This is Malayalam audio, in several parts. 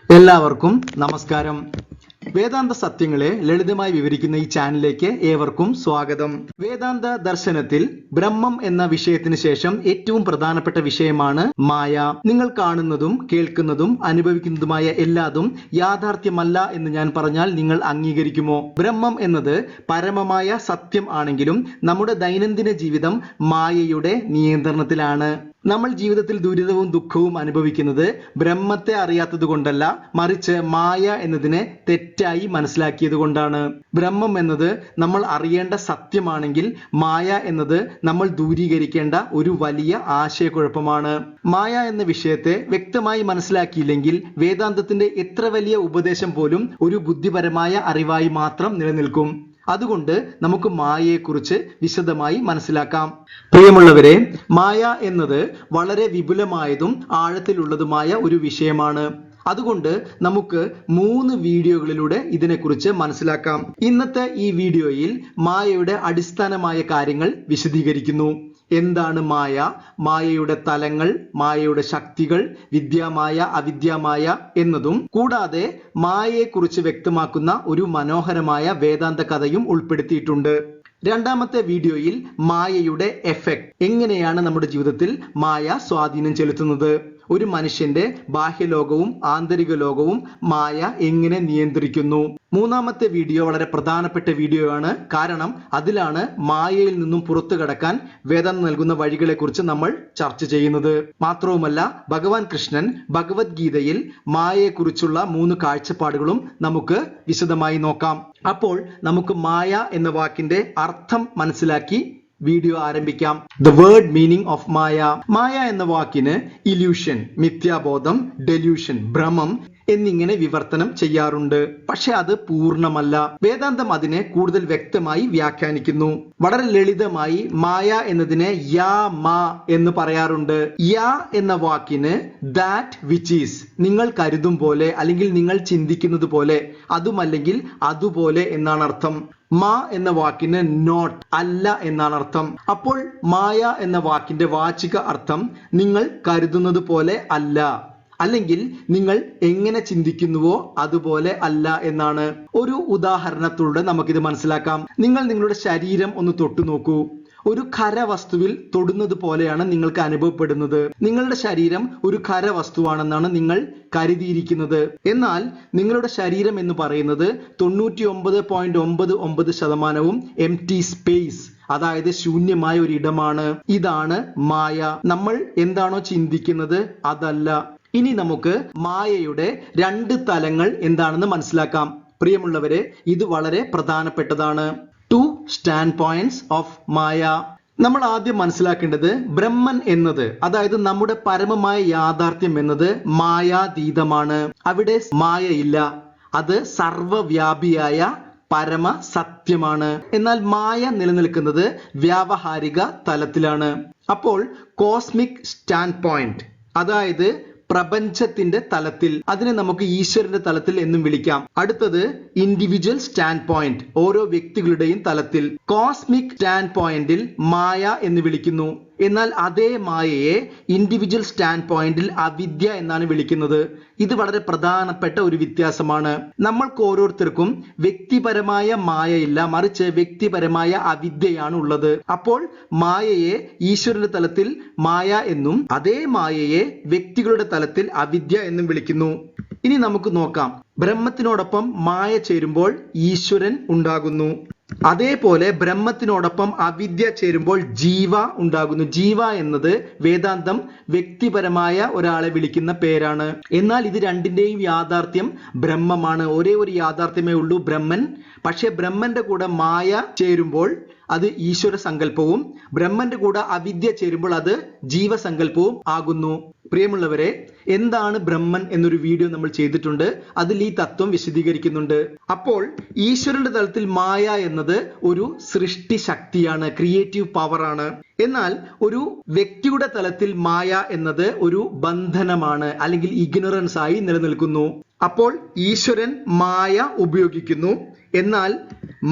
എല്ലാവർക്കും നമസ്കാരം. വേദാന്ത സത്യങ്ങളെ ലളിതമായി വിവരിക്കുന്ന ഈ ചാനലിലേക്ക് ഏവർക്കും സ്വാഗതം. വേദാന്ത ദർശനത്തിൽ ബ്രഹ്മം എന്ന വിഷയത്തിന് ശേഷം ഏറ്റവും പ്രധാനപ്പെട്ട വിഷയമാണ് മായ. നിങ്ങൾ കാണുന്നതും കേൾക്കുന്നതും അനുഭവിക്കുന്നതുമായ എല്ലാതും യാഥാർത്ഥ്യമല്ല എന്ന് ഞാൻ പറഞ്ഞാൽ നിങ്ങൾ അംഗീകരിക്കുമോ? ബ്രഹ്മം എന്നത് പരമമായ സത്യം ആണെങ്കിലും നമ്മുടെ ദൈനംദിന ജീവിതം മായയുടെ നിയന്ത്രണത്തിലാണ്. നമ്മൾ ജീവിതത്തിൽ ദുരിതവും ദുഃഖവും അനുഭവിക്കുന്നത് ബ്രഹ്മത്തെ അറിയാത്തത് കൊണ്ടല്ല, മറിച്ച് മായ എന്നതിനെ തെറ്റായി മനസ്സിലാക്കിയത് കൊണ്ടാണ്. ബ്രഹ്മം എന്നത് നമ്മൾ അറിയേണ്ട സത്യമാണെങ്കിൽ മായ എന്നത് നമ്മൾ ദൂരീകരിക്കേണ്ട ഒരു വലിയ ആശയക്കുഴപ്പമാണ്. മായ എന്ന വിഷയത്തെ വ്യക്തമായി മനസ്സിലാക്കിയില്ലെങ്കിൽ വേദാന്തത്തിന്റെ എത്ര വലിയ ഉപദേശം പോലും ഒരു ബുദ്ധിപരമായ അറിവായി മാത്രം നിലനിൽക്കും. അതുകൊണ്ട് നമുക്ക് മായയെക്കുറിച്ച് വിശദമായി മനസ്സിലാക്കാം. പ്രിയമുള്ളവരെ, മായ എന്നത് വളരെ വിപുലമായതും ആഴത്തിലുള്ളതുമായ ഒരു വിഷയമാണ്. അതുകൊണ്ട് നമുക്ക് 3 വീഡിയോകളിലൂടെ ഇതിനെക്കുറിച്ച് മനസ്സിലാക്കാം. ഇന്നത്തെ ഈ വീഡിയോയിൽ മായയുടെ അടിസ്ഥാനമായ കാര്യങ്ങൾ വിശദീകരിക്കുന്നു. എന്താണ് മായ, മായയുടെ തലങ്ങൾ, മായയുടെ ശക്തികൾ, വിദ്യാമായ അവിദ്യാമായ എന്നതും കൂടാതെ മായയെക്കുറിച്ച് വ്യക്തമാക്കുന്ന ഒരു മനോഹരമായ വേദാന്ത കഥയും ഉൾപ്പെടുത്തിയിട്ടുണ്ട്. രണ്ടാമത്തെ വീഡിയോയിൽ മായയുടെ എഫക്റ്റ്, എങ്ങനെയാണ് നമ്മുടെ ജീവിതത്തിൽ മായ സ്വാധീനം ചെലുത്തുന്നത്, ഒരു മനുഷ്യന്റെ ബാഹ്യലോകവും ആന്തരിക ലോകവും മായ എങ്ങനെ നിയന്ത്രിക്കുന്നു. മൂന്നാമത്തെ വീഡിയോ വളരെ പ്രധാനപ്പെട്ട വീഡിയോ ആണ്. കാരണം അതിലാണ് മായയിൽ നിന്നും പുറത്തു കടക്കാൻ വേദാന്തം നൽകുന്ന വഴികളെ കുറിച്ച് നമ്മൾ ചർച്ച ചെയ്യുന്നത്. മാത്രവുമല്ല, ഭഗവാൻ കൃഷ്ണൻ ഭഗവത്ഗീതയിൽ മായയെക്കുറിച്ചുള്ള 3 കാഴ്ചപ്പാടുകളും നമുക്ക് വിശദമായി നോക്കാം. അപ്പോൾ നമുക്ക് മായ എന്ന വാക്കിന്റെ അർത്ഥം മനസ്സിലാക്കി വീഡിയോ ആരംഭിക്കാം. ദ വേർഡ് മീനിങ് ഓഫ് മായ. മായ എന്ന വാക്കിന് ഇല്യൂഷൻ, മിഥ്യാബോധം, ഡെല്യൂഷൻ, ഭ്രമം എന്നിങ്ങനെ വിവർത്തനം ചെയ്യാറുണ്ട്. പക്ഷെ അത് പൂർണ്ണമല്ല. വേദാന്തം അതിനെ കൂടുതൽ വ്യക്തമായി വ്യാഖ്യാനിക്കുന്നു. വളരെ ലളിതമായി മായ എന്നതിനെ യാ മാ എന്ന് പറയാറുണ്ട്. യാ എന്ന വാക്കിന് ദാറ്റ് വിച്ച് ഈസ്, നിങ്ങൾ കരുതും പോലെ അല്ലെങ്കിൽ നിങ്ങൾ ചിന്തിക്കുന്നത് പോലെ, അതുമല്ലെങ്കിൽ അതുപോലെ എന്നാണ് അർത്ഥം. മാ എന്ന വാക്കിന് നോട്ട്, അല്ല എന്നാണ് അർത്ഥം. അപ്പോൾ മായ എന്ന വാക്കിന്റെ വാചിക അർത്ഥം നിങ്ങൾ കരുതുന്നത് പോലെ അല്ല, അല്ലെങ്കിൽ നിങ്ങൾ എങ്ങനെ ചിന്തിക്കുന്നുവോ അതുപോലെ അല്ല എന്നാണ്. ഒരു ഉദാഹരണത്തിലൂടെ നമുക്കിത് മനസ്സിലാക്കാം. നിങ്ങൾ നിങ്ങളുടെ ശരീരം ഒന്ന് തൊട്ടു നോക്കൂ. ഒരു ഖരവസ്തുവിൽ തൊടുന്നത് പോലെയാണ് നിങ്ങൾക്ക് അനുഭവപ്പെടുന്നത്. നിങ്ങളുടെ ശരീരം ഒരു ഖരവസ്തുവാണെന്നാണ് നിങ്ങൾ കരുതിയിരിക്കുന്നത്. എന്നാൽ നിങ്ങളുടെ ശരീരം എന്ന് പറയുന്നത് 99.99% എംപ്റ്റി സ്പേസ്, അതായത് ശൂന്യമായ ഒരു ഇടമാണ്. ഇതാണ് മായ. നമ്മൾ എന്താണോ ചിന്തിക്കുന്നത് അതല്ല. ഇനി നമുക്ക് മായയുടെ 2 തലങ്ങൾ എന്താണെന്ന് മനസ്സിലാക്കാം. പ്രിയമുള്ളവരെ, ഇത് വളരെ പ്രധാനപ്പെട്ടതാണ്. 2 സ്റ്റാൻഡ് പോയിന്റ്സ് ഓഫ് മായ. നമ്മൾ ആദ്യം മനസ്സിലാക്കേണ്ടത് ബ്രഹ്മൻ എന്നത്, അതായത് നമ്മുടെ പരമമായ യാഥാർത്ഥ്യം എന്നത് മായാതീതമാണ്. അവിടെ മായയില്ല. അത് സർവവ്യാപിയായ പരമ സത്യമാണ്. എന്നാൽ മായ നിലനിൽക്കുന്നത് വ്യാവഹാരിക തലത്തിലാണ്. അപ്പോൾ കോസ്മിക് സ്റ്റാൻഡ് പോയിന്റ്, അതായത് പ്രപഞ്ചത്തിന്റെ തലത്തിൽ, അതിനെ നമുക്ക് ഈശ്വരന്റെ തലത്തിൽ എന്നും വിളിക്കാം. അടുത്തത് ഇൻഡിവിജ്വൽ സ്റ്റാൻഡ് പോയിന്റ്, ഓരോ വ്യക്തികളുടെയും തലത്തിൽ. കോസ്മിക് സ്റ്റാൻഡ് പോയിന്റിൽ മായ എന്ന് വിളിക്കുന്നു. എന്നാൽ അതേ മായയെ ഇൻഡിവിജ്വൽ സ്റ്റാൻഡ് പോയിന്റിൽ അവിദ്യ എന്നാണ് വിളിക്കുന്നത്. ഇത് വളരെ പ്രധാനപ്പെട്ട ഒരു വ്യത്യാസമാണ്. നമ്മൾക്ക് ഓരോരുത്തർക്കും വ്യക്തിപരമായ മായയില്ല, മറിച്ച് വ്യക്തിപരമായ അവിദ്യയാണ് ഉള്ളത്. അപ്പോൾ മായയെ ഈശ്വരന്റെ തലത്തിൽ മായ എന്നും അതേ മായയെ വ്യക്തികളുടെ തലത്തിൽ അവിദ്യ എന്നും വിളിക്കുന്നു. ഇനി നമുക്ക് നോക്കാം. ബ്രഹ്മത്തിനോടൊപ്പം മായ ചേരുമ്പോൾ ഈശ്വരൻ ഉണ്ടാകുന്നു. അതേപോലെ ബ്രഹ്മത്തിനോടൊപ്പം അവിദ്യ ചേരുമ്പോൾ ജീവ ഉണ്ടാകുന്നു. ജീവ എന്നത് വേദാന്തം വ്യക്തിപരമായ ഒരാളെ വിളിക്കുന്ന പേരാണ്. എന്നാൽ ഇത് രണ്ടിന്റെയും യാഥാർത്ഥ്യം ബ്രഹ്മമാണ്. ഒരേ ഒരു യാഥാർത്ഥ്യമേ ഉള്ളൂ, ബ്രഹ്മൻ. പക്ഷെ ബ്രഹ്മന്റെ കൂടെ മായ ചേരുമ്പോൾ അത് ഈശ്വര സങ്കല്പവും, ബ്രഹ്മന്റെ കൂടെ അവിദ്യ ചേരുമ്പോൾ അത് ജീവസങ്കല്പവും ആകുന്നു. പ്രിയമുള്ളവരെ, എന്താണ് ബ്രഹ്മൻ എന്നൊരു വീഡിയോ നമ്മൾ ചെയ്തിട്ടുണ്ട്. അതിൽ ഈ തത്വം വിശദീകരിക്കുന്നുണ്ട്. അപ്പോൾ ഈശ്വരന്റെ തലത്തിൽ മായ എന്നത് ഒരു സൃഷ്ടി ശക്തിയാണ്, ക്രിയേറ്റീവ് പവർ ആണ്. എന്നാൽ ഒരു വ്യക്തിയുടെ തലത്തിൽ മായ എന്നത് ഒരു ബന്ധനമാണ്, അല്ലെങ്കിൽ ഇഗ്നോറൻസ് ആയി നിലനിൽക്കുന്നു. അപ്പോൾ ഈശ്വരൻ മായ ഉപയോഗിക്കുന്നു, എന്നാൽ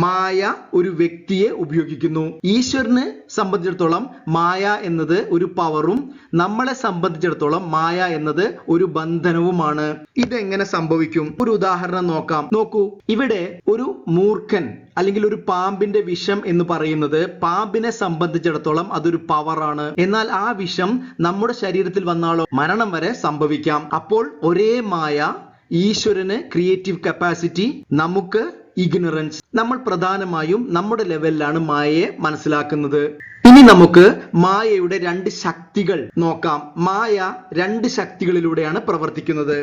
മായ ഒരു വ്യക്തിയെ ഉപയോഗിക്കുന്നു. ഈശ്വരനെ സംബന്ധിച്ചിടത്തോളം മായ എന്നത് ഒരു പവറും നമ്മളെ സംബന്ധിച്ചിടത്തോളം മായ എന്നത് ഒരു ബന്ധനവുമാണ്. ഇതെങ്ങനെ സംഭവിക്കും? ഒരു ഉദാഹരണം നോക്കാം. നോക്കൂ, ഇവിടെ ഒരു മൂർഖൻ അല്ലെങ്കിൽ ഒരു പാമ്പിന്റെ വിഷം എന്ന് പറയുന്നത് പാമ്പിനെ സംബന്ധിച്ചിടത്തോളം അതൊരു പവറാണ്. എന്നാൽ ആ വിഷം നമ്മുടെ ശരീരത്തിൽ വന്നാലോ മരണം വരെ സംഭവിക്കാം. അപ്പോൾ ഒരേ മായ, ഈശ്വരന് ക്രിയേറ്റീവ് കപ്പാസിറ്റി, നമുക്ക് ഇഗ്നറൻസ്. നമ്മൾ പ്രധാനമായും നമ്മുടെ ലെവലിലാണ് മായയെ മനസ്സിലാക്കുന്നത്. ഇനി നമുക്ക് മായയുടെ രണ്ട് ശക്തികൾ നോക്കാം. മായ രണ്ട് ശക്തികളിലൂടെയാണ് പ്രവർത്തിക്കുന്നത്.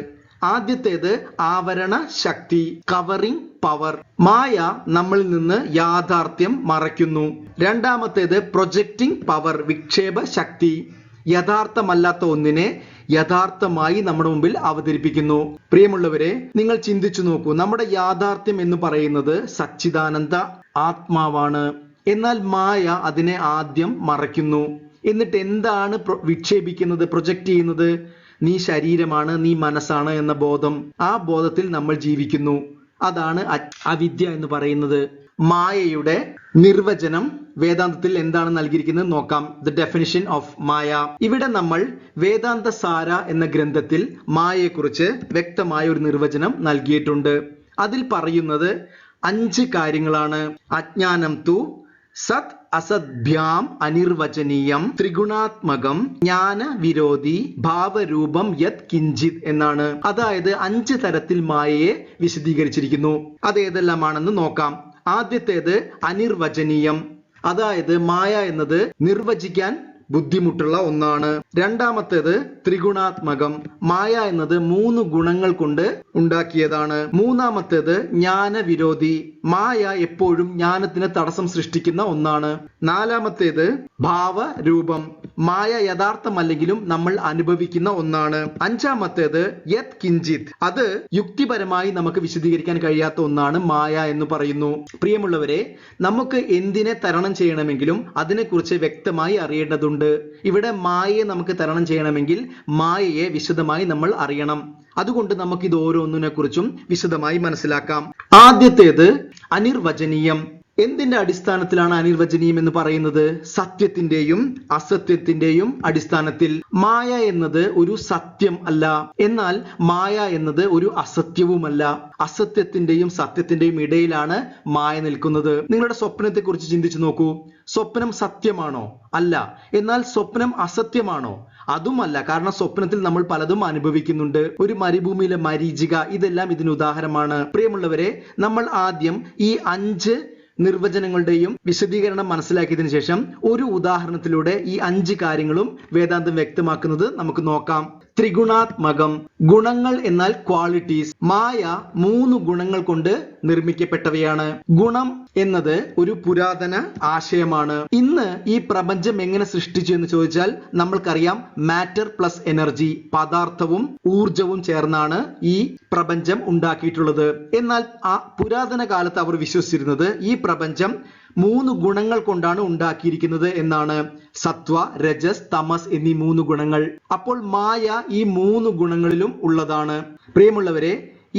ആദ്യത്തേത് ആവരണ ശക്തി, കവറിംഗ് പവർ. മായ നമ്മളിൽ നിന്ന് യാഥാർത്ഥ്യം മറയ്ക്കുന്നു. രണ്ടാമത്തേത് പ്രൊജക്റ്റിംഗ് പവർ, വിക്ഷേപ ശക്തി. യഥാർത്ഥമല്ലാത്ത ഒന്നിനെ യഥാർത്ഥമായി നമ്മുടെ മുമ്പിൽ അവതരിപ്പിക്കുന്നു. പ്രിയമുള്ളവരെ, നിങ്ങൾ ചിന്തിച്ചു നോക്കൂ. നമ്മുടെ യാഥാർത്ഥ്യം എന്ന് പറയുന്നത് സച്ചിദാനന്ദ ആത്മാവാണ്. എന്നാൽ മായ അതിനെ ആദ്യം മറയ്ക്കുന്നു. എന്നിട്ട് എന്താണ് വിക്ഷേപിക്കുന്നത്, പ്രൊജക്റ്റ് ചെയ്യുന്നത്? നീ ശരീരമാണ്, നീ മനസ്സാണ് എന്ന ബോധം. ആ ബോധത്തിൽ നമ്മൾ ജീവിക്കുന്നു. അതാണ് അവിദ്യ എന്ന് പറയുന്നത്. മായയുടെ നിർവചനം വേദാന്തത്തിൽ എന്താണ് നൽകിയിരിക്കുന്നത് നോക്കാം. ദ ഡെഫിനിഷൻ ഓഫ് മായ. ഇവിടെ നമ്മൾ വേദാന്ത സാര എന്ന ഗ്രന്ഥത്തിൽ മായയെക്കുറിച്ച് വ്യക്തമായ ഒരു നിർവചനം നൽകിയിട്ടുണ്ട്. അതിൽ പറയുന്നത് 5 കാര്യങ്ങളാണ്. അജ്ഞാനം തു സത് അസദ്ഭ്യാം അനിർവചനീയം ത്രിഗുണാത്മകം ജ്ഞാന വിരോധി ഭാവരൂപം യത് കിഞ്ചിത് എന്നാണ്. അതായത് 5 തരത്തിൽ മായയെ വിശദീകരിച്ചിരിക്കുന്നു. അത് ഏതെല്ലാമാണെന്ന് നോക്കാം. ആദ്യത്തേത് അനിർവചനീയം, അതായത് മായ എന്നത് നിർവചിക്കാൻ ബുദ്ധിമുട്ടുള്ള ഒന്നാണ്. രണ്ടാമത്തേത് ത്രിഗുണാത്മകം, മായ എന്നത് 3 ഗുണങ്ങൾ കൊണ്ട് ഉണ്ടാക്കിയതാണ്. മൂന്നാമത്തേത് ജ്ഞാനവിരോധി, മായ എപ്പോഴും ജ്ഞാനത്തിന് തടസ്സം സൃഷ്ടിക്കുന്ന ഒന്നാണ്. നാലാമത്തേത് ഭാവരൂപം, മായ യഥാർത്ഥമല്ലെങ്കിലും നമ്മൾ അനുഭവിക്കുന്ന ഒന്നാണ്. അഞ്ചാമത്തേത് യത് കിഞ്ചിത്, അത് യുക്തിപരമായി നമുക്ക് വിശദീകരിക്കാൻ കഴിയാത്ത ഒന്നാണ് മായ എന്ന് പറയുന്നു. പ്രിയമുള്ളവരെ, നമുക്ക് എന്തിനെ തരണം ചെയ്യണമെങ്കിലും അതിനെക്കുറിച്ച് വ്യക്തമായി അറിയേണ്ടതുണ്ട്. ഇവിടെ മായയെ നമുക്ക് തരണം ചെയ്യണമെങ്കിൽ മായയെ വിശദമായി നമ്മൾ അറിയണം. അതുകൊണ്ട് നമുക്ക് ഇത് ഓരോന്നിനെ കുറിച്ചും വിശദമായി മനസ്സിലാക്കാം. ആദ്യത്തേത് അനിർവചനീയം. എന്തിന്റെ അടിസ്ഥാനത്തിലാണ് അനിർവചനീയം എന്ന് പറയുന്നത്? സത്യത്തിന്റെയും അസത്യത്തിന്റെയും അടിസ്ഥാനത്തിൽ. മായ എന്നത് ഒരു സത്യം അല്ല, എന്നാൽ മായ എന്നത് ഒരു അസത്യവുമല്ല. അസത്യത്തിന്റെയും സത്യത്തിന്റെയും ഇടയിലാണ് മായ നിൽക്കുന്നത്. നിങ്ങളുടെ സ്വപ്നത്തെ കുറിച്ച് ചിന്തിച്ചു നോക്കൂ. സ്വപ്നം സത്യമാണോ? അല്ല. എന്നാൽ സ്വപ്നം അസത്യമാണോ? അതുമല്ല. കാരണം സ്വപ്നത്തിൽ നമ്മൾ പലതും അനുഭവിക്കുന്നുണ്ട്. ഒരു മരുഭൂമിയിലെ മരീചിക, ഇതെല്ലാം ഇതിന് ഉദാഹരണമാണ്. പ്രിയമുള്ളവരെ, നമ്മൾ ആദ്യം ഈ 5 നിർവചനങ്ങളുടെയും വിശദീകരണം മനസ്സിലാക്കിയതിനു ശേഷം ഒരു ഉദാഹരണത്തിലൂടെ ഈ 5 കാര്യങ്ങളും വേദാന്തം വ്യക്തമാക്കുന്നത് നമുക്ക് നോക്കാം. ത്രിഗുണാത്മകം, ഗുണങ്ങൾ എന്നാൽ ക്വാളിറ്റീസ്. മായ 3 ഗുണങ്ങൾ കൊണ്ട് നിർമ്മിക്കപ്പെട്ടവയാണ്. ഗുണം എന്നത് ഒരു പുരാതന ആശയമാണ്. ഇന്ന് ഈ പ്രപഞ്ചം എങ്ങനെ സൃഷ്ടിച്ചു എന്ന് ചോദിച്ചാൽ നമ്മൾക്കറിയാം, മാറ്റർ പ്ലസ് എനർജി, പദാർത്ഥവും ഊർജവും ചേർന്നാണ് ഈ പ്രപഞ്ചം ഉണ്ടാക്കിയിട്ടുള്ളത്. എന്നാൽ ആ പുരാതന കാലത്ത് അവർ വിശ്വസിച്ചിരുന്നത് ഈ പ്രപഞ്ചം 3 ഗുണങ്ങൾ കൊണ്ടാണ് ഉണ്ടാക്കിയിരിക്കുന്നത് എന്നാണ്. സത്വ, രജസ്, തമസ് എന്നീ 3 ഗുണങ്ങൾ. അപ്പോൾ മായ ഈ 3 ഗുണങ്ങളിലും ഉള്ളതാണ്. പ്രിയമുള്ളവരെ,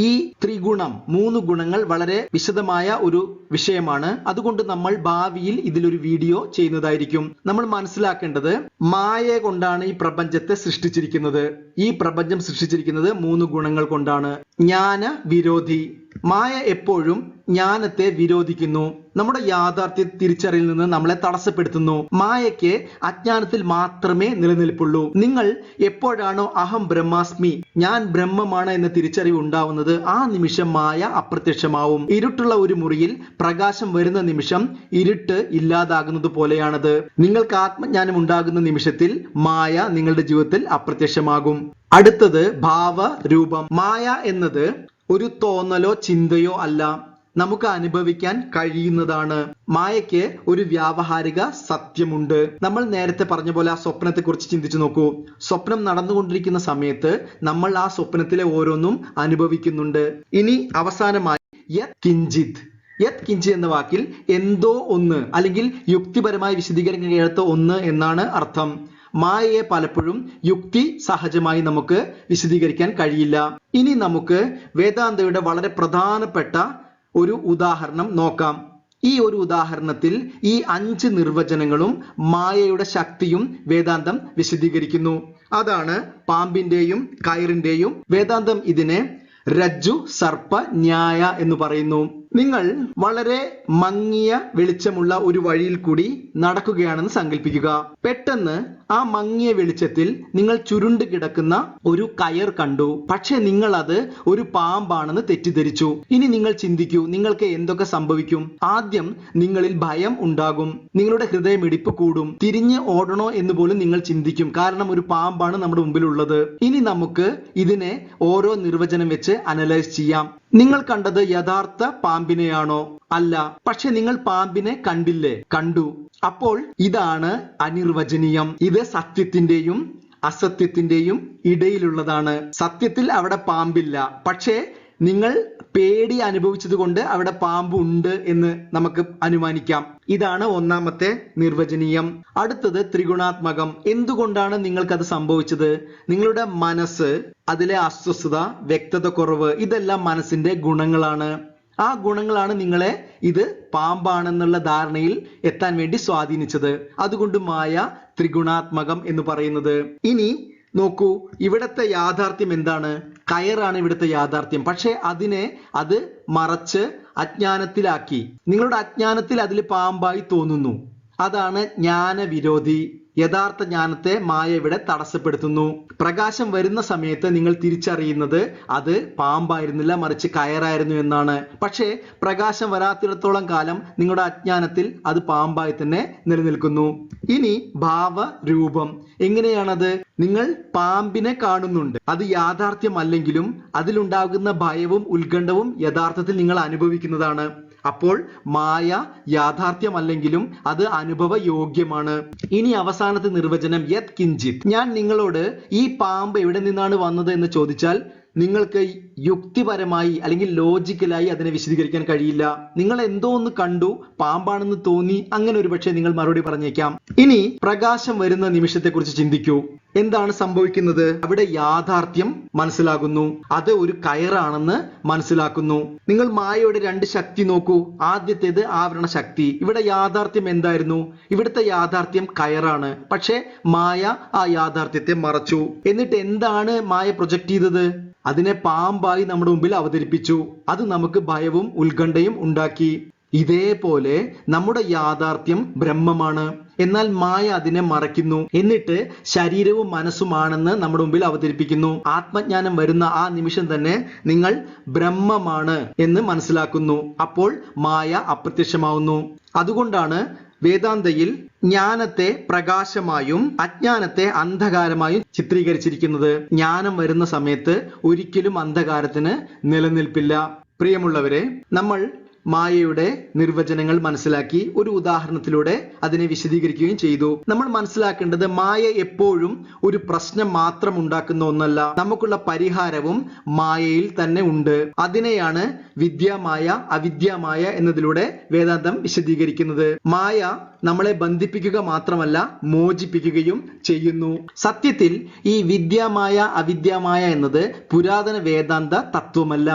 ഈ ത്രിഗുണം, 3 ഗുണങ്ങൾ വളരെ വിശദമായ ഒരു വിഷയമാണ്. അതുകൊണ്ട് നമ്മൾ ഭാവിയിൽ ഇതിലൊരു വീഡിയോ ചെയ്യുന്നതായിരിക്കും. നമ്മൾ മനസ്സിലാക്കേണ്ടത്, മായ കൊണ്ടാണ് ഈ പ്രപഞ്ചത്തെ സൃഷ്ടിച്ചിരിക്കുന്നത്. ഈ പ്രപഞ്ചം സൃഷ്ടിച്ചിരിക്കുന്നത് 3 ഗുണങ്ങൾ കൊണ്ടാണ്. ജ്ഞാന വിരോധി, മായ എപ്പോഴും ജ്ഞാനത്തെ വിരോധിക്കുന്നു. നമ്മുടെ യാഥാർത്ഥ്യ തിരിച്ചറിയിൽ നിന്ന് നമ്മളെ തടസ്സപ്പെടുത്തുന്നു. മായയ്ക്ക് അജ്ഞാനത്തിൽ മാത്രമേ നിലനിൽപ്പുള്ളൂ. നിങ്ങൾ എപ്പോഴാണോ അഹം ബ്രഹ്മാസ്മി, ഞാൻ ബ്രഹ്മമാണ് എന്ന തിരിച്ചറിവ് ഉണ്ടാവുന്നത്, ആ നിമിഷം മായ അപ്രത്യക്ഷമാവും. ഇരുട്ടുള്ള ഒരു മുറിയിൽ പ്രകാശം വരുന്ന നിമിഷം ഇരുട്ട് ഇല്ലാതാകുന്നത് പോലെയാണത്. നിങ്ങൾക്ക് ആത്മജ്ഞാനം ഉണ്ടാകുന്ന നിമിഷത്തിൽ മായ നിങ്ങളുടെ ജീവിതത്തിൽ അപ്രത്യക്ഷമാകും. അടുത്തത് ഭാവരൂപം. മായ എന്നത് ഒരു തോന്നലോ ചിന്തയോ അല്ല, നമുക്ക് അനുഭവിക്കാൻ കഴിയുന്നതാണ്. മായയ്ക്ക് ഒരു വ്യാവഹാരിക സത്യമുണ്ട്. നമ്മൾ നേരത്തെ പറഞ്ഞ പോലെ ആ സ്വപ്നത്തെ കുറിച്ച് ചിന്തിച്ചു നോക്കൂ. സ്വപ്നം നടന്നുകൊണ്ടിരിക്കുന്ന സമയത്ത് നമ്മൾ ആ സ്വപ്നത്തിലെ ഓരോന്നും അനുഭവിക്കുന്നുണ്ട്. ഇനി അവസാനമായി യത് കിഞ്ചിത്. യത് കിഞ്ചിത് എന്ന വാക്കിൽ എന്തോ ഒന്ന്, അല്ലെങ്കിൽ യുക്തിപരമായി വിശദീകരിക്കാൻ കഴിയാത്ത ഒന്ന് എന്നാണ് അർത്ഥം. മായയെ പലപ്പോഴും യുക്തി സഹജമായി നമുക്ക് വിശദീകരിക്കാൻ കഴിയില്ല. ഇനി നമുക്ക് വേദാന്തയുടെ വളരെ പ്രധാനപ്പെട്ട ഒരു ഉദാഹരണം നോക്കാം. ഈ ഒരു ഉദാഹരണത്തിൽ ഈ 5 നിർവചനങ്ങളും മായയുടെ ശക്തിയും വേദാന്തം വിശദീകരിക്കുന്നു. അതാണ് പാമ്പിന്റെയും കയറിന്റെയും. വേദാന്തം ഇതിനെ രജ്ജു സർപ്പ ന്യായ എന്ന് പറയുന്നു. നിങ്ങൾ വളരെ മങ്ങിയ വെളിച്ചമുള്ള ഒരു വഴിയിൽ കൂടി നടക്കുകയാണെന്ന് സങ്കല്പിക്കുക. പെട്ടെന്ന് ആ മങ്ങിയ വെളിച്ചത്തിൽ നിങ്ങൾ ചുരുണ്ട് കിടക്കുന്ന ഒരു കയർ കണ്ടു. പക്ഷെ നിങ്ങൾ അത് ഒരു പാമ്പാണെന്ന് തെറ്റിദ്ധരിച്ചു. ഇനി നിങ്ങൾ ചിന്തിക്കൂ, നിങ്ങൾക്ക് എന്തൊക്കെ സംഭവിക്കും? ആദ്യം നിങ്ങളിൽ ഭയം ഉണ്ടാകും, നിങ്ങളുടെ ഹൃദയമിടിപ്പ് കൂടും, തിരിഞ്ഞ് ഓടണോ എന്ന് പോലും നിങ്ങൾ ചിന്തിക്കും. കാരണം ഒരു പാമ്പാണ് നമ്മുടെ മുമ്പിലുള്ളത്. ഇനി നമുക്ക് ഇതിനെ ഓരോ നിർവചനം വെച്ച് അനലൈസ് ചെയ്യാം. നിങ്ങൾ കണ്ടത് യഥാർത്ഥ പാമ്പിനെയാണോ? അല്ല. പക്ഷെ നിങ്ങൾ പാമ്പിനെ കണ്ടില്ലേ? കണ്ടു. അപ്പോൾ ഇതാണ് അനിർവചനീയം. ഇത് സത്യത്തിന്റെയും അസത്യത്തിന്റെയും ഇടയിലുള്ളതാണ്. സത്യത്തിൽ അവിടെ പാമ്പില്ല, പക്ഷേ നിങ്ങൾ പേടി അനുഭവിച്ചത് കൊണ്ട് അവിടെ പാമ്പ് ഉണ്ട് എന്ന് നമുക്ക് അനുമാനിക്കാം. ഇതാണ് ഒന്നാമത്തെ നിർവചനീയം. അടുത്തത് ത്രിഗുണാത്മകം. എന്തുകൊണ്ടാണ് നിങ്ങൾക്കത് സംഭവിച്ചത്? നിങ്ങളുടെ മനസ്സ്, അതിലെ അസ്വസ്ഥത, വ്യക്തത കുറവ്, ഇതെല്ലാം മനസ്സിന്റെ ഗുണങ്ങളാണ്. ആ ഗുണങ്ങളാണ് നിങ്ങളെ ഇത് പാമ്പാണെന്നുള്ള ധാരണയിൽ എത്താൻ വേണ്ടി സ്വാധീനിച്ചത്. അതുകൊണ്ട് മായ ത്രിഗുണാത്മകം എന്ന് പറയുന്നത്. ഇനി നോക്കൂ, ഇവിടത്തെ യാഥാർത്ഥ്യം എന്താണ്? കയറാണ് ഇവിടുത്തെ യാഥാർത്ഥ്യം. പക്ഷെ അത് മറച്ച് അജ്ഞാനത്തിലാക്കി. നിങ്ങളുടെ അജ്ഞാനത്തിൽ അതിൽ പാമ്പായി തോന്നുന്നു. അതാണ് ജ്ഞാനവിരോധി. യഥാർത്ഥ ജ്ഞാനത്തെ മായ ഇവിടെ തടസ്സപ്പെടുത്തുന്നു. പ്രകാശം വരുന്ന സമയത്ത് നിങ്ങൾ തിരിച്ചറിയുന്നത് അത് പാമ്പായിരുന്നില്ല, മറിച്ച് കയറായിരുന്നു എന്നാണ്. പക്ഷേ പ്രകാശം വരാത്തിടത്തോളം കാലം നിങ്ങളുടെ അജ്ഞാനത്തിൽ അത് പാമ്പായി തന്നെ നിലനിൽക്കുന്നു. ഇനി ഭാവരൂപം എങ്ങനെയാണത്? നിങ്ങൾ പാമ്പിനെ കാണുന്നുണ്ട്, അത് യാഥാർത്ഥ്യമല്ലെങ്കിലും അതിലുണ്ടാകുന്ന ഭയവും ഉത്കണ്ഠവും യഥാർത്ഥത്തിൽ നിങ്ങൾ അനുഭവിക്കുന്നതാണ്. അപ്പോൾ മായ യാഥാർത്ഥ്യമല്ലെങ്കിലും അത് അനുഭവ യോഗ്യമാണ്. ഇനി അവസാനത്തെ നിർവചനം യത് കിഞ്ചിത്. ഞാൻ നിങ്ങളോട് ഈ പാമ്പ് എവിടെ നിന്നാണ് വന്നത് എന്ന് ചോദിച്ചാൽ നിങ്ങൾക്ക് യുക്തിപരമായി അല്ലെങ്കിൽ ലോജിക്കലായി അതിനെ വിശദീകരിക്കാൻ കഴിയില്ല. നിങ്ങൾ എന്തോ ഒന്ന് കണ്ടു, പാമ്പാണെന്ന് തോന്നി, അങ്ങനെ ഒരു പക്ഷേ നിങ്ങൾ മറുപടി പറഞ്ഞേക്കാം. ഇനി പ്രകാശം വരുന്ന നിമിഷത്തെ കുറിച്ച് ചിന്തിക്കൂ. എന്താണ് സംഭവിക്കുന്നത്? അവിടെ യാഥാർത്ഥ്യം മനസ്സിലാകുന്നു, അത് ഒരു കയറാണെന്ന് മനസ്സിലാക്കുന്നു. നിങ്ങൾ മായയുടെ 2 ശക്തി നോക്കൂ. ആദ്യത്തേത് ആവരണ ശക്തി. ഇവിടെ യാഥാർത്ഥ്യം എന്തായിരുന്നു? ഇവിടുത്തെ യാഥാർത്ഥ്യം കയറാണ്. പക്ഷെ മായ ആ യാഥാർത്ഥ്യത്തെ മറച്ചു. എന്നിട്ട് എന്താണ് മായ പ്രൊജക്ട് ചെയ്തത്? അതിനെ പാമ്പായി നമ്മുടെ മുമ്പിൽ അവതരിപ്പിച്ചു. അത് നമുക്ക് ഭയവും ഉത്കണ്ഠയും ഉണ്ടാക്കി. ഇതേപോലെ നമ്മുടെ യാഥാർത്ഥ്യം ബ്രഹ്മമാണ്, എന്നാൽ മായ അതിനെ മറയ്ക്കുന്നു. എന്നിട്ട് ശരീരവും മനസ്സുമാണെന്ന് നമ്മുടെ മുമ്പിൽ അവതരിപ്പിക്കുന്നു. ആത്മജ്ഞാനം വരുന്ന ആ നിമിഷം തന്നെ നിങ്ങൾ ബ്രഹ്മമാണ് എന്ന് മനസ്സിലാക്കുന്നു. അപ്പോൾ മായ അപ്രത്യക്ഷമാവുന്നു. അതുകൊണ്ടാണ് വേദാന്തയിൽ ജ്ഞാനത്തെ പ്രകാശമായും അജ്ഞാനത്തെ അന്ധകാരമായും ചിത്രീകരിച്ചിരിക്കുന്നത്. ജ്ഞാനം വരുന്ന സമയത്ത് ഒരിക്കലും അന്ധകാരത്തിന് നിലനിൽപ്പില്ല. പ്രിയമുള്ളവരെ, നമ്മൾ മായയുടെ നിർവചനങ്ങൾ മനസ്സിലാക്കി ഒരു ഉദാഹരണത്തിലൂടെ അതിനെ വിശദീകരിക്കുകയും ചെയ്തു. നമ്മൾ മനസ്സിലാക്കേണ്ടത് മായ എപ്പോഴും ഒരു പ്രശ്നം മാത്രം ഉണ്ടാക്കുന്ന ഒന്നല്ല. നമുക്കുള്ള പരിഹാരവും മായയിൽ തന്നെ ഉണ്ട്. അതിനെയാണ് വിദ്യാമായ അവിദ്യാമായ എന്നതിലൂടെ വേദാന്തം വിശദീകരിക്കുന്നത്. മായ നമ്മളെ ബന്ധിപ്പിക്കുക മാത്രമല്ല, മോചിപ്പിക്കുകയും ചെയ്യുന്നു. സത്യത്തിൽ ഈ വിദ്യാമായ അവിദ്യാമായ എന്നത് പുരാതന വേദാന്ത തത്വമല്ല,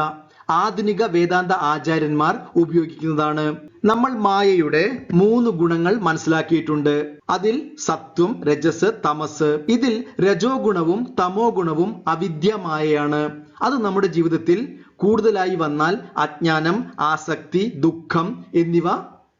ആധുനിക വേദാന്ത ആചാര്യന്മാർ ഉപയോഗിക്കുന്നതാണ്. നമ്മൾ മായയുടെ 3 ഗുണങ്ങൾ മനസ്സിലാക്കിയിട്ടുണ്ട്. അതിൽ സത്വം, രജസ്, തമസ്. ഇതിൽ രജോ ഗുണവും തമോ ഗുണവും അവിദ്യമായയാണ്. അത് നമ്മുടെ ജീവിതത്തിൽ കൂടുതലായി വന്നാൽ അജ്ഞാനം, ആസക്തി, ദുഃഖം എന്നിവ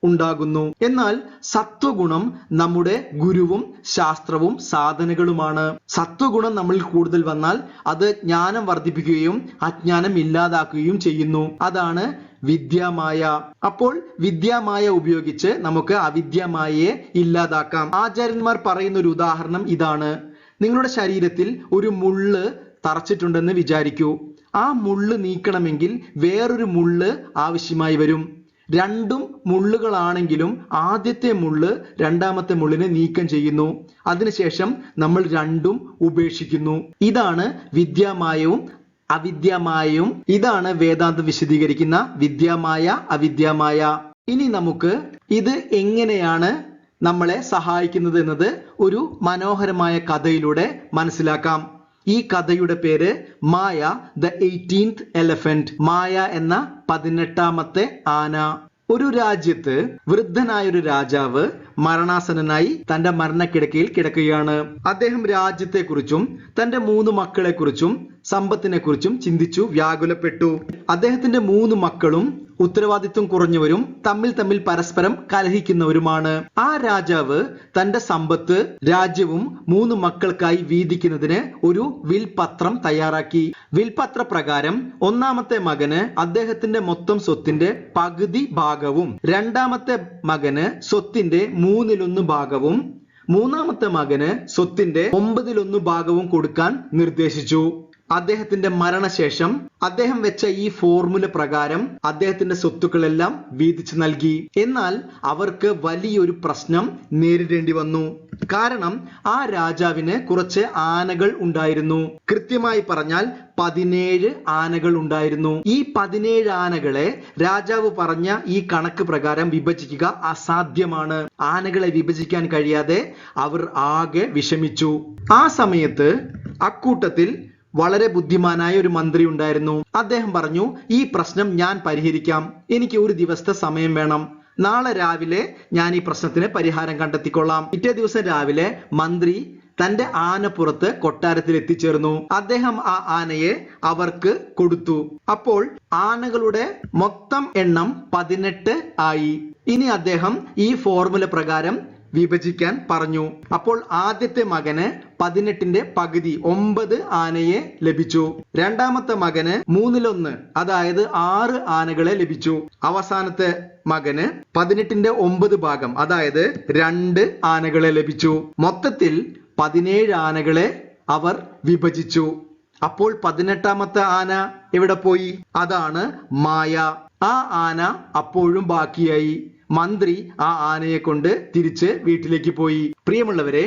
ഉണ്ടാകുന്നു. എന്നാൽ സത്വഗുണം നമ്മുടെ ഗുരുവും ശാസ്ത്രവും സാധനകളുമാണ്. സത്വഗുണം നമ്മളിൽ കൂടുതൽ വന്നാൽ അത് ജ്ഞാനം വർദ്ധിപ്പിക്കുകയും അജ്ഞാനം ഇല്ലാതാക്കുകയും ചെയ്യുന്നു. അതാണ് വിദ്യാമായ. അപ്പോൾ വിദ്യാമായ ഉപയോഗിച്ച് നമുക്ക് അവിദ്യാമായയെ ഇല്ലാതാക്കാം. ആചാര്യന്മാർ പറയുന്ന ഒരു ഉദാഹരണം ഇതാണ്. നിങ്ങളുടെ ശരീരത്തിൽ ഒരു മുള്ള് തറച്ചിട്ടുണ്ടെന്ന് വിചാരിക്കൂ. ആ മുള്ള് നീക്കണമെങ്കിൽ വേറൊരു മുള്ള് ആവശ്യമായി വരും. രണ്ടും മുള്ളുകളാണെങ്കിലും ആദ്യത്തെ മുള്ള് രണ്ടാമത്തെ മുള്ളിനെ നീക്കം ചെയ്യുന്നു. അതിനുശേഷം നമ്മൾ രണ്ടും ഉപേക്ഷിക്കുന്നു. ഇതാണ് വിദ്യാമായവും അവിദ്യാമായയും. ഇതാണ് വേദാന്തം വിശദീകരിക്കുന്ന വിദ്യാമായ അവിദ്യാമായ. ഇനി നമുക്ക് ഇത് എങ്ങനെയാണ് നമ്മളെ സഹായിക്കുന്നത് എന്നത് ഒരു മനോഹരമായ കഥയിലൂടെ മനസ്സിലാക്കാം. ഈ കഥയുടെ പേര് മായ ദ 18th എലഫന്റ്. മായ എന്ന 18ാമത്തെ ആന. ഒരു രാജ്യത്ത് വൃദ്ധനായ ഒരു രാജാവ് മരണാസന്നനായി തന്റെ മരണക്കിടക്കയിൽ കിടക്കുകയാണ്. അദ്ദേഹം രാജ്യത്തെക്കുറിച്ചും തന്റെ 3 മക്കളെക്കുറിച്ചും സമ്പത്തിനെക്കുറിച്ചും ചിന്തിച്ചു വ്യാകുലപ്പെട്ടു. അദ്ദേഹത്തിന്റെ 3 മക്കളും ഉത്തരവാദിത്വം കുറഞ്ഞവരും തമ്മിൽ പരസ്പരം കലഹിക്കുന്നവരുമാണ്. ആ രാജാവ് തന്റെ സമ്പത്ത് രാജ്യവും 3 മക്കൾക്കായി വീതിക്കുന്നതിന് ഒരു വിൽപത്രം തയ്യാറാക്കി. വിൽപത്ര പ്രകാരം ഒന്നാമത്തെ മകന് അദ്ദേഹത്തിന്റെ മൊത്തം സ്വത്തിന്റെ പകുതി ഭാഗവും, രണ്ടാമത്തെ മകന് സ്വത്തിന്റെ 1/3 ഭാഗവും, മൂന്നാമത്തെ മകന് സ്വത്തിന്റെ 9/1 ഭാഗവും കൊടുക്കാൻ നിർദ്ദേശിച്ചു. അദ്ദേഹത്തിന്റെ മരണശേഷം അദ്ദേഹം വെച്ച ഈ ഫോർമുല പ്രകാരം അദ്ദേഹത്തിന്റെ സ്വത്തുക്കളെല്ലാം വീതിച്ചു നൽകി. എന്നാൽ അവർക്ക് വലിയൊരു പ്രശ്നം നേരിടേണ്ടി വന്നു. കാരണം ആ രാജാവിന് കുറച്ച് ആനകൾ ഉണ്ടായിരുന്നു. കൃത്യമായി പറഞ്ഞാൽ 17 ആനകൾ ഉണ്ടായിരുന്നു. ഈ 17 ആനകളെ രാജാവ് പറഞ്ഞ ഈ കണക്ക് പ്രകാരം വിഭജിക്കുക അസാധ്യമാണ്. ആനകളെ വിഭജിക്കാൻ കഴിയാതെ അവർ ആകെ വിഷമിച്ചു. ആ സമയത്ത് അക്കൂട്ടത്തിൽ വളരെ ബുദ്ധിമാനായ ഒരു മന്ത്രി ഉണ്ടായിരുന്നു. അദ്ദേഹം പറഞ്ഞു, ഈ പ്രശ്നം ഞാൻ പരിഹരിക്കാം. എനിക്ക് ഒരു ദിവസത്തെ സമയം വേണം. നാളെ രാവിലെ ഞാൻ ഈ പ്രശ്നത്തിന് പരിഹാരം കണ്ടെത്തിക്കൊള്ളാം. പിറ്റേ ദിവസം രാവിലെ മന്ത്രി തന്റെ ആനപ്പുറത്ത് കൊട്ടാരത്തിൽ എത്തിച്ചേർന്നു. അദ്ദേഹം ആ ആനയെ അവർക്ക് കൊടുത്തു. അപ്പോൾ ആനകളുടെ മൊത്തം എണ്ണം 18 ആയി. ഇനി അദ്ദേഹം ഈ ഫോർമുല പ്രകാരം വിഭജിക്കാൻ പറഞ്ഞു. അപ്പോൾ ആദ്യത്തെ മകന് 18ന്റെ പകുതി 9 ആനയെ ലഭിച്ചു. രണ്ടാമത്തെ മകന് 1/3 അതായത് 6 ആനകളെ ലഭിച്ചു. അവസാനത്തെ മകന് 18ന്റെ 9 ഭാഗം അതായത് 2 ആനകളെ ലഭിച്ചു. മൊത്തത്തിൽ 17 ആനകളെ അവർ വിഭജിച്ചു. അപ്പോൾ 18ാമത്തെ ആന എവിടെ പോയി? അതാണ് മായ. ആ ആന അപ്പോഴും ബാക്കിയായി. മന്ത്രി ആ ആനയെ കൊണ്ട് തിരിച്ച് വീട്ടിലേക്ക് പോയി. പ്രിയമുള്ളവരെ,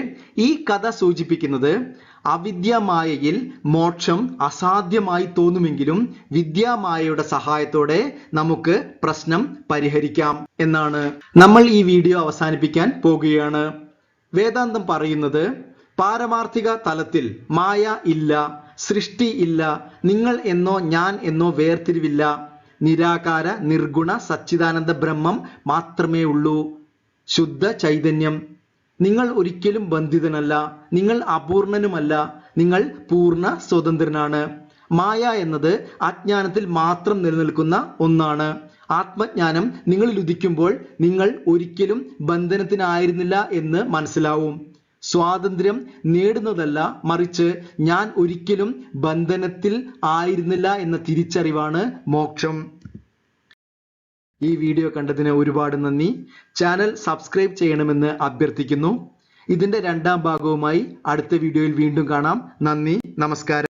ഈ കഥ സൂചിപ്പിക്കുന്നത് അവിദ്യാമായയിൽ മോക്ഷം അസാധ്യമായി തോന്നുമെങ്കിലും വിദ്യാമായയുടെ സഹായത്തോടെ നമുക്ക് പ്രശ്നം പരിഹരിക്കാം എന്നാണ്. നമ്മൾ ഈ വീഡിയോ അവസാനിപ്പിക്കാൻ പോകുകയാണ്. വേദാന്തം പറയുന്നത് പാരമാർത്ഥിക തലത്തിൽ മായ ഇല്ല, സൃഷ്ടി ഇല്ല, നിങ്ങൾ എന്നോ ഞാൻ എന്നോ വേർതിരിവില്ല. നിരാകാര നിർഗുണ സച്ചിദാനന്ദ ബ്രഹ്മം മാത്രമേ ഉള്ളൂ. ശുദ്ധ ചൈതന്യം. നിങ്ങൾ ഒരിക്കലും ബന്ധിതനല്ല, നിങ്ങൾ അപൂർണനുമല്ല, നിങ്ങൾ പൂർണ്ണ സ്വതന്ത്രനാണ്. മായ എന്നത് അജ്ഞാനത്തിൽ മാത്രം നിലനിൽക്കുന്ന ഒന്നാണ്. ആത്മജ്ഞാനം നിങ്ങളിൽ ഉദിക്കുമ്പോൾ നിങ്ങൾ ഒരിക്കലും ബന്ധനത്തിനായിരുന്നില്ല എന്ന് മനസ്സിലാവും. സ്വാതന്ത്ര്യം നേടുന്നതല്ല, മറിച്ച് ഞാൻ ഒരിക്കലും ബന്ധനത്തിൽ ആയിരുന്നില്ല എന്ന തിരിച്ചറിവാണ് മോക്ഷം. ഈ വീഡിയോ കണ്ടതിന് ഒരുപാട് നന്ദി. ചാനൽ സബ്സ്ക്രൈബ് ചെയ്യണമെന്ന് അഭ്യർത്ഥിക്കുന്നു. ഇതിന്റെ 2ാം ഭാഗവുമായി അടുത്ത വീഡിയോയിൽ വീണ്ടും കാണാം. നന്ദി, നമസ്കാരം.